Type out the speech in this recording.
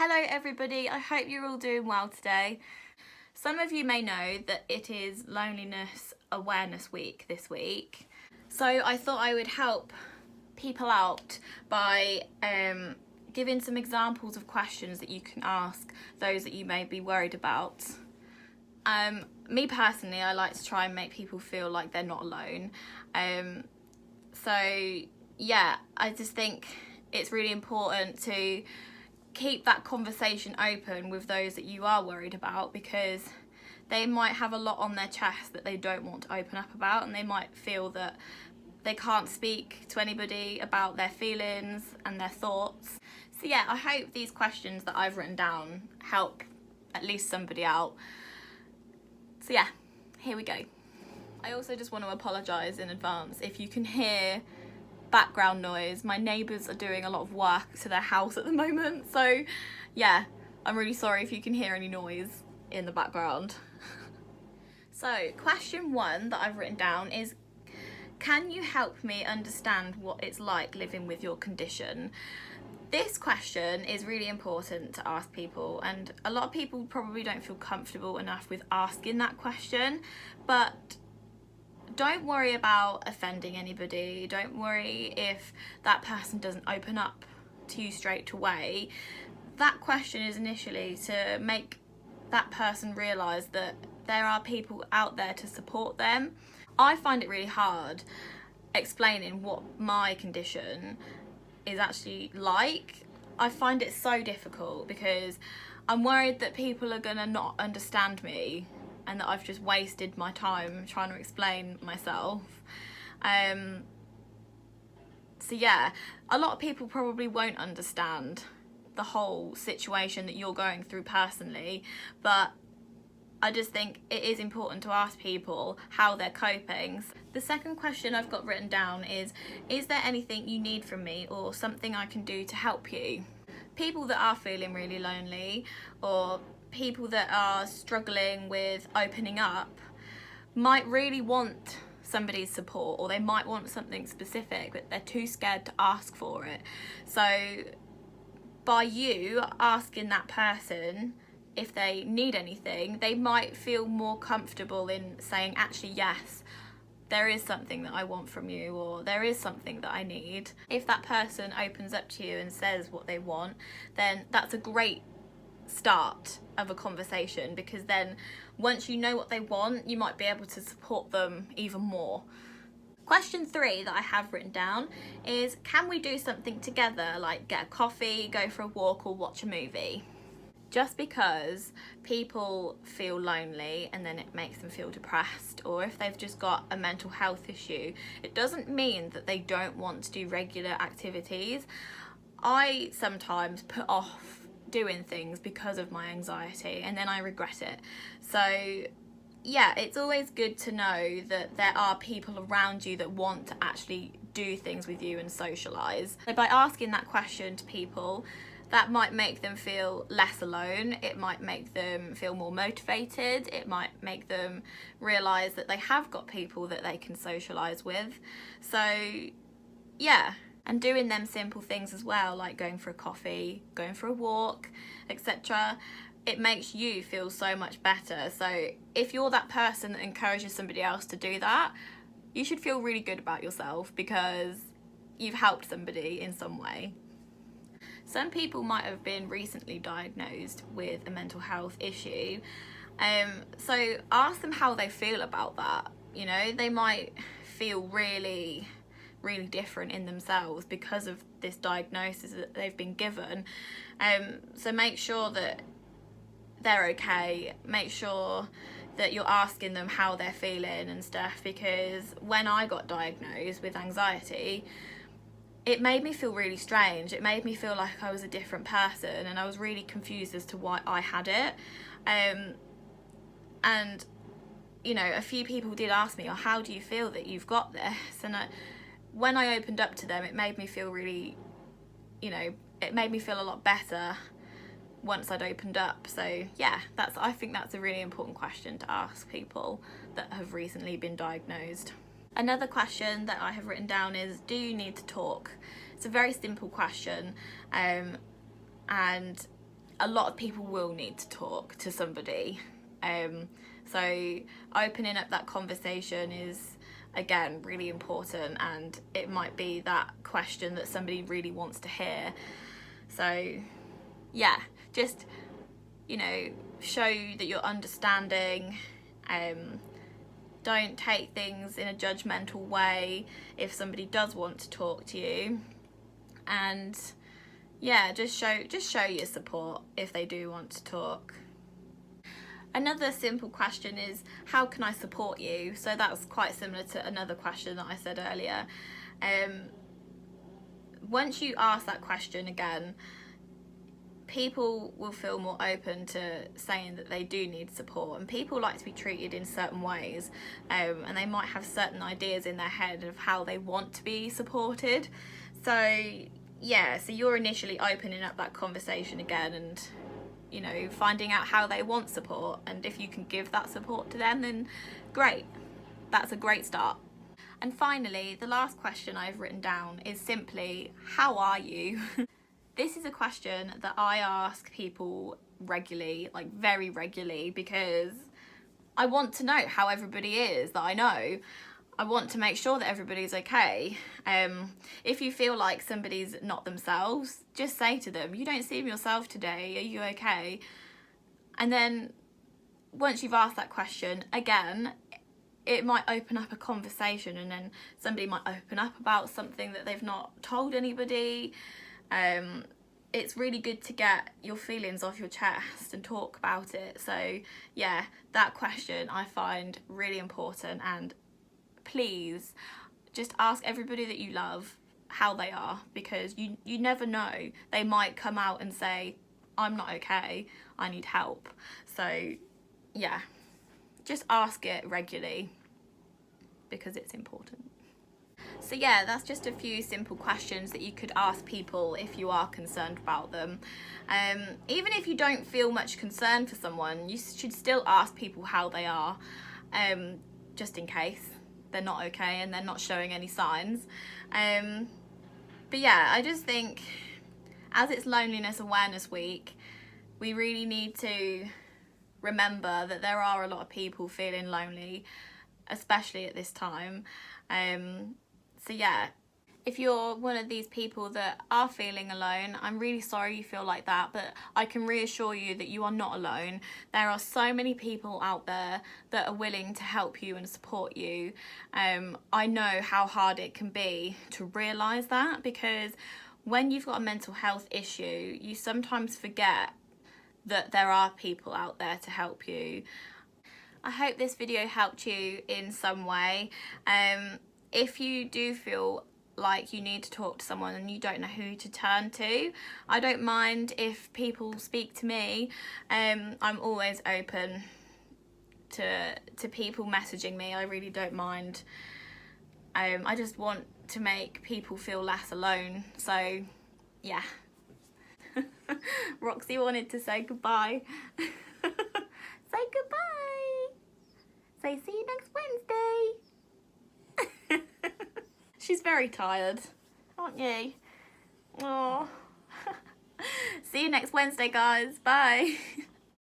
Hello everybody, I hope you're all doing well today. Some of you may know that it is Loneliness Awareness Week this week. So I thought I would help people out by giving some examples of questions that you can ask those that you may be worried about. Me personally, I like to try and make people feel like they're not alone. So yeah, I just think it's really important to keep that conversation open with those that you are worried about, because they might have a lot on their chest that they don't want to open up about, and they might feel that they can't speak to anybody about their feelings and their thoughts. So yeah, I hope these questions that I've written down help at least somebody out. So yeah, here we go. I also just want to apologise in advance if you can hear background noise. My neighbours are doing a lot of work to their house at the moment, so yeah, I'm really sorry if you can hear any noise in the background. So question 1 that I've written down is, can you help me understand what it's like living with your condition? This question is really important to ask people, and a lot of people probably don't feel comfortable enough with asking that question, but don't worry about offending anybody. Don't worry if that person doesn't open up to you straight away. That question is initially to make that person realise that there are people out there to support them. I find it really hard explaining what my condition is actually like. I find it so difficult because I'm worried that people are gonna not understand me and that I've just wasted my time trying to explain myself. So yeah, a lot of people probably won't understand the whole situation that you're going through personally, but I just think it is important to ask people how they're coping. The second question I've got written down is there anything you need from me or something I can do to help you? People that are feeling really lonely, or people that are struggling with opening up, might really want somebody's support, or they might want something specific but they're too scared to ask for it. So by you asking that person if they need anything, they might feel more comfortable in saying, actually yes, there is something that I want from you, or there is something that I need. If that person opens up to you and says what they want, then that's a great start of a conversation, because then once you know what they want, you might be able to support them even more. Question 3 that I have written down is, can we do something together, like get a coffee, go for a walk, or watch a movie? Just because people feel lonely and then it makes them feel depressed, or if they've just got a mental health issue, it doesn't mean that they don't want to do regular activities. I sometimes put off doing things because of my anxiety and then I regret it. So yeah, it's always good to know that there are people around you that want to actually do things with you and socialise. So by asking that question to people, that might make them feel less alone. It might make them feel more motivated. It might make them realise that they have got people that they can socialise with. So yeah, and doing them simple things as well, like going for a coffee, going for a walk, etc., it makes you feel so much better. So if you're that person that encourages somebody else to do that, you should feel really good about yourself because you've helped somebody in some way. Some people might have been recently diagnosed with a mental health issue, so ask them how they feel about that. You know, they might feel really different in themselves because of this diagnosis that they've been given. So make sure that they're okay. Make sure that you're asking them how they're feeling and stuff, because when I got diagnosed with anxiety, it made me feel really strange. It made me feel like I was a different person, and I was really confused as to why I had it. And you know, a few people did ask me, oh, how do you feel that you've got this? And when I opened up to them, it made me feel really, you know, it made me feel a lot better once I'd opened up. So yeah, I think that's a really important question to ask people that have recently been diagnosed. Another question that I have written down is, do you need to talk? It's a very simple question, and a lot of people will need to talk to somebody. So opening up that conversation is, again, really important, and it might be that question that somebody really wants to hear. So yeah, just, you know, show that you're understanding. Don't take things in a judgmental way if somebody does want to talk to you, and yeah, just show your support if they do want to talk. Another simple question is, how can I support you? So that's quite similar to another question that I said earlier. Once you ask that question again, people will feel more open to saying that they do need support, and people like to be treated in certain ways, and they might have certain ideas in their head of how they want to be supported. So yeah, so you're initially opening up that conversation again, and, you know, finding out how they want support, and if you can give that support to them, then great, that's a great start. And finally, the last question I've written down is simply, how are you? This is a question that I ask people regularly, like very regularly, because I want to know how everybody is that I know. I want to make sure that everybody's okay. If you feel like somebody's not themselves, just say to them, you don't seem yourself today, are you okay? And then once you've asked that question, again, it might open up a conversation, and then somebody might open up about something that they've not told anybody. It's really good to get your feelings off your chest and talk about it. So yeah, that question I find really important, and please just ask everybody that you love how they are, because you never know, they might come out and say, I'm not okay, I need help. So yeah, just ask it regularly because it's important. So yeah, that's just a few simple questions that you could ask people if you are concerned about them. Even if you don't feel much concern for someone, you should still ask people how they are, just in case they're not okay and they're not showing any signs. But yeah, I just think, as it's Loneliness Awareness Week, we really need to remember that there are a lot of people feeling lonely, especially at this time. So yeah, if you're one of these people that are feeling alone, I'm really sorry you feel like that, but I can reassure you that you are not alone. There are so many people out there that are willing to help you and support you. I know how hard it can be to realise that, because when you've got a mental health issue, you sometimes forget that there are people out there to help you. I hope this video helped you in some way. If you do feel like you need to talk to someone and you don't know who to turn to, I don't mind if people speak to me. I'm always open to people messaging me. I really don't mind. I just want to make people feel less alone. So yeah. Roxy wanted to say goodbye. Say goodbye. Say see you next Wednesday. She's very tired, aren't you? Oh. See you next Wednesday, guys. Bye.